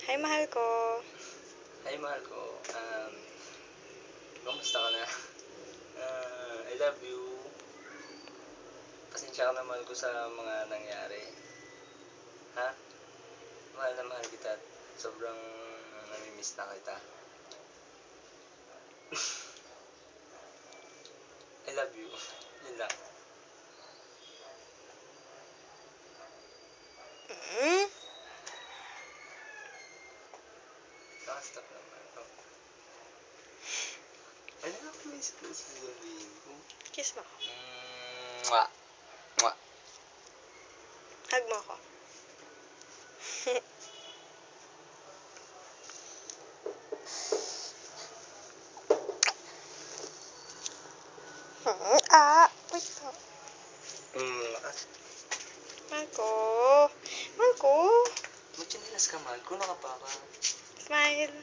Hi, mahal ko. Hi, mahal ko. Kamusta ka na? I love you. Pasensya ka na, mahal ko, sa mga nangyari. Ha? Mahal na mahal kita. Sobrang namimiss na kita. I love you. Yun lang. Mm? Nakastop naman. Oh. Ano na ako may sasabihin ko? Kiss mo. Mwah. Mwah. Hug mo ako. Wait ka. Mahal ko. Mahal ko. Magchinilas ka, mahal ko. Nakapaka. Smile.